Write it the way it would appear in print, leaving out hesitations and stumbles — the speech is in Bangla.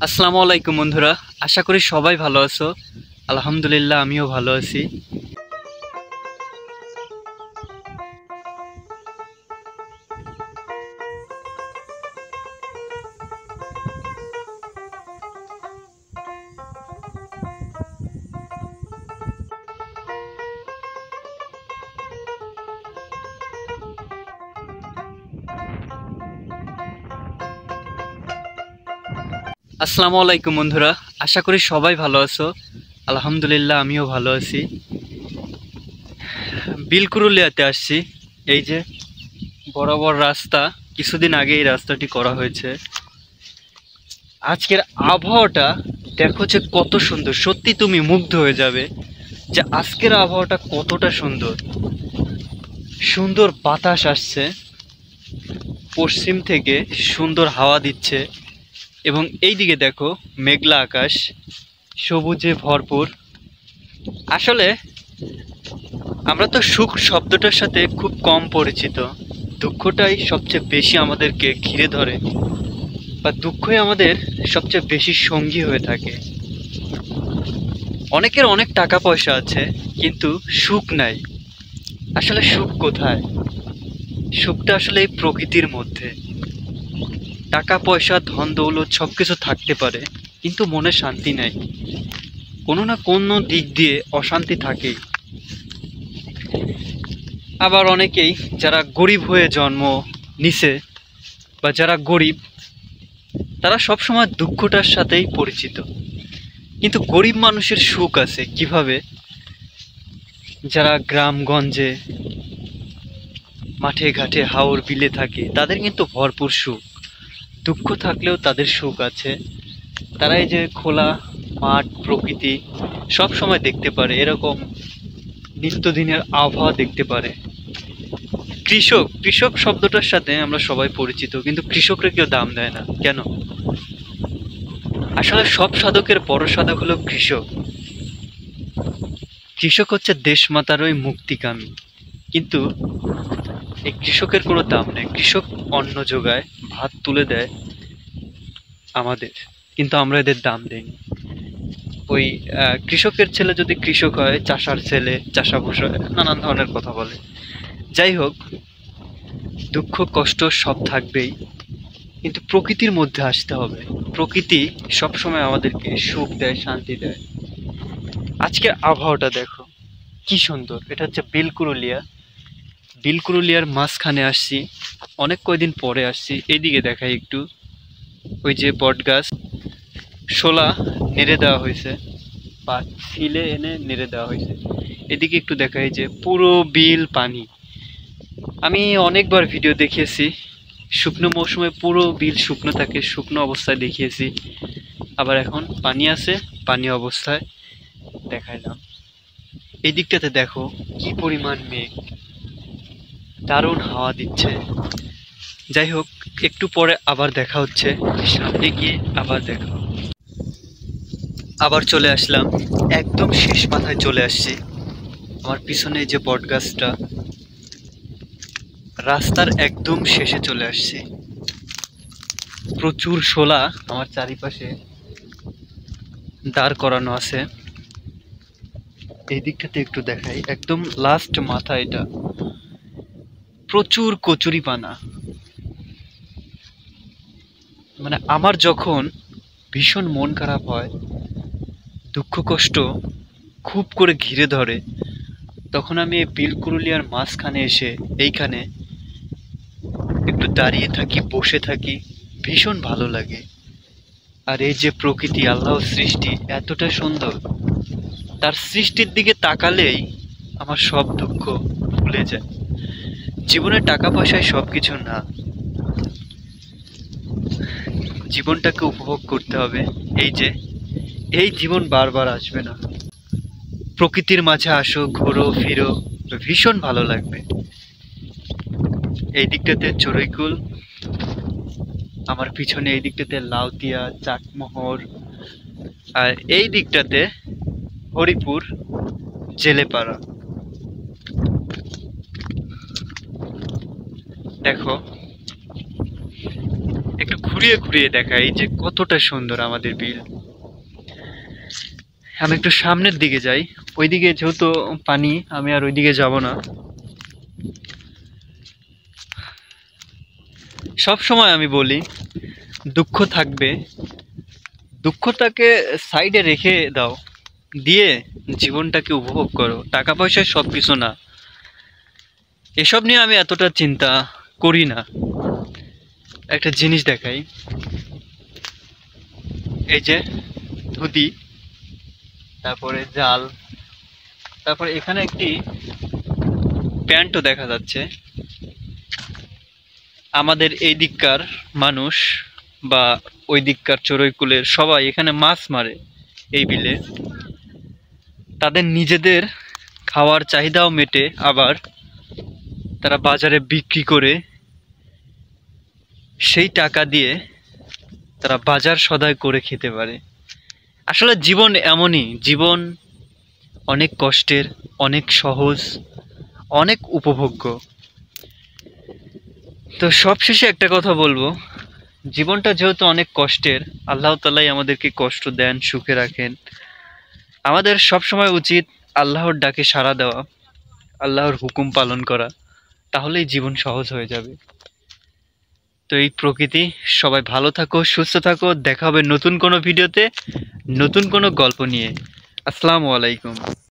আসসালামু আলাইকুম বন্ধুরা, আশা করি সবাই ভালো আছো। আলহামদুলিল্লাহ, আমিও ভালো আছি। আসসালামু আলাইকুম বন্ধুরা, আশা করি সবাই ভালো আছো। আলহামদুলিল্লাহ, আমিও ভালো আছি। বিলকুরুলিয়াতে আসছি। এই যে বরাবর রাস্তা, কিছুদিন আগে এই রাস্তাটি করা হয়েছে। আজকের আবহাওয়াটা দেখো যে কত সুন্দর, সত্যি তুমি মুগ্ধ হয়ে যাবে যে আজকের আবহাওয়াটা কতটা সুন্দর। সুন্দর বাতাস আসছে পশ্চিম থেকে, সুন্দর হাওয়া দিচ্ছে, এবং এই দিকে দেখো মেঘলা আকাশ, সবুজে ভরপুর। আসলে আমরা তো সুখ শব্দটার সাথে খুব কম পরিচিত, দুঃখটাই সবচেয়ে বেশি আমাদেরকে ঘিরে ধরে, বা দুঃখই আমাদের সবচেয়ে বেশি সঙ্গী হয়ে থাকে। অনেকের অনেক টাকা পয়সা আছে, কিন্তু সুখ নাই। আসলে সুখ কোথায়? সুখটা আসলে এই প্রকৃতির মধ্যে। টাকা পয়সা ধন দৌলত সবকিছু থাকতে পারে, কিন্তু মনে শান্তি নাই। কোনো না কোনো দিক দিয়ে অশান্তি থাকেই। আবার অনেকেই যারা গরিব হয়ে জন্ম নিছে, বা যারা গরিব, তারা সবসময় দুঃখটার সাথেই পরিচিত। কিন্তু গরিব মানুষের সুখ আছে কিভাবে? যারা গ্রামগঞ্জে মাঠে ঘাটে হাওর বিলে থাকে, তাদের কিন্তু ভরপুর সুখ। দুঃখ থাকলেও তাদের সুখ আছে। তারা এই যে খোলা মাঠ, প্রকৃতি সব সময় দেখতে পারে, এরকম নিত্যদিনের আবহাওয়া দেখতে পারে। কৃষক কৃষক শব্দটার সাথে আমরা সবাই পরিচিত, কিন্তু কৃষকরা কেউ দাম দেয় না কেন? আসলে সব সাধকের বড় সাধক হলো কৃষক। কৃষক হচ্ছে দেশমাতারই মুক্তিকামী, কিন্তু এই কৃষকের কোনো দাম নেই। কৃষক অন্ন যোগায়, ভাত তুলে দেয় আমাদের, কিন্তু আমরা এদের দাম দেইনি। ওই কৃষকের ছেলে যদি কৃষক হয়, চাষার ছেলে চাষা ভুষা, নানান ধরনের কথা বলে। যাই হোক, দুঃখ কষ্ট সব থাকবেই, কিন্তু প্রকৃতির মধ্যে আসতে হবে। প্রকৃতি সবসময় আমাদেরকে সুখ দেয়, শান্তি দেয়। আজকের আবহাওয়াটা দেখো কি সুন্দর। এটা হচ্ছে বিলকুরুলিয়া। বিলকুরুলিয়ার মাঝখানে আসছি, অনেক কয়দিন পরে আসছি। এইদিকে দেখাই একটু, ওই যে বট গাছ, শোলা নেড়ে দেওয়া হয়েছে, বা ছিলে এনে নেড়ে দেওয়া হয়েছে। এদিকে একটু দেখাই যে পুরো বিল পানি। আমি অনেকবার ভিডিও দেখিয়েছি, শুকনো মৌসুমে পুরো বিল শুকনো থাকে, শুকনো অবস্থায় দেখিয়েছি। আবার এখন পানি আছে, পানি অবস্থায় দেখাইলাম। এই দিকটাতে দেখো কি পরিমাণ মেঘ, দারুণ হাওয়া দিচ্ছে। যাই হোক, একটু পরে আবার দেখা হচ্ছে, সামনে গিয়ে আবার দেখা হবে। আবার চলে আসলাম, একদম শেষ মাথায় চলে আসছি। আমার পিছনে যে বট গাছটা, রাস্তার একদম শেষে চলে আসছি। প্রচুর শোলা আমার চারিপাশে দাঁড় করানো আছে। এই দিকটাতে একটু দেখাই, একদম লাস্ট মাথা এটা। প্রচুর কচুরি পানা। মানে আমার যখন ভীষণ মন খারাপ হয়, দুঃখ কষ্ট খুব করে ঘিরে ধরে, তখন আমি এই বিলকুরুলিয়ার মাঝখানে এসে এইখানে একটু দাঁড়িয়ে থাকি, বসে থাকি, ভীষণ ভালো লাগে। আর এই যে প্রকৃতি, আল্লাহর সৃষ্টি এতটা সুন্দর, তার সৃষ্টির দিকে তাকালেই আমার সব দুঃখ ভুলে যায়। জীবনে টাকা পয়সায় সবকিছু না, জীবনটাকে উপভোগ করতে হবে। এই যে এই জীবন বারবার আসবে না। প্রকৃতির মাঝে আসো, ঘোরো ফিরো, ভীষণ ভালো লাগবে। এই দিকটাতে চড়ুইকুল, আমার পিছনে এই দিকটাতে লাউতিয়া, চাটমোহর, আর এই দিকটাতে হরিপুর, জেলেপাড়া। দেখো, একটু ঘুরিয়ে ঘুরিয়ে দেখাই যে কতটা সুন্দর আমাদের বিল। আমি একটু সামনের দিকে যাই, ওইদিকে যেহেতু পানি, আমি আর ওইদিকে যাব না। সব সময় আমি বলি, দুঃখ থাকবে, দুঃখটাকে সাইডে রেখে দাও, দিয়ে জীবনটাকে উপভোগ করো। টাকা পয়সা সবকিছু না, এসব নিয়ে আমি এতটা চিন্তা করি না। একটা জিনিস দেখাই, এই যে ধুতি, তারপরে জাল, তারপরে এখানে একটি প্যান্টও দেখা যাচ্ছে। আমাদের এই দিককার মানুষ বা ওই দিককার চড়ুইকুলের সবাই এখানে মাছ মারে এই বিলে। তাদের নিজেদের খাওয়ার চাহিদাও মেটে, আবার তারা বাজারে বিক্রি করে সেই টাকা দিয়ে তারা বাজার সদাই করে খেতে পারে। আসলে জীবন এমনই, জীবন অনেক কষ্টের, অনেক সহজ, অনেক উপভোগ্য। তো সবশেষে একটা কথা বলবো, জীবনটা যেহেতু অনেক কষ্টের, আল্লাহ তাআলাই আমাদেরকে কষ্ট দেন, সুখে রাখেন। আমাদের সবসময় উচিত আল্লাহর ডাকে সাড়া দেওয়া, আল্লাহর হুকুম পালন করা, তাহলেই জীবন সহজ হয়ে যাবে। তো এই প্রকৃতি, সবাই ভালো থাকো, সুস্থ থাকো, দেখা হবে নতুন কোনো ভিডিওতে, নতুন কোনো গল্প নিয়ে। আসসালামু আলাইকুম।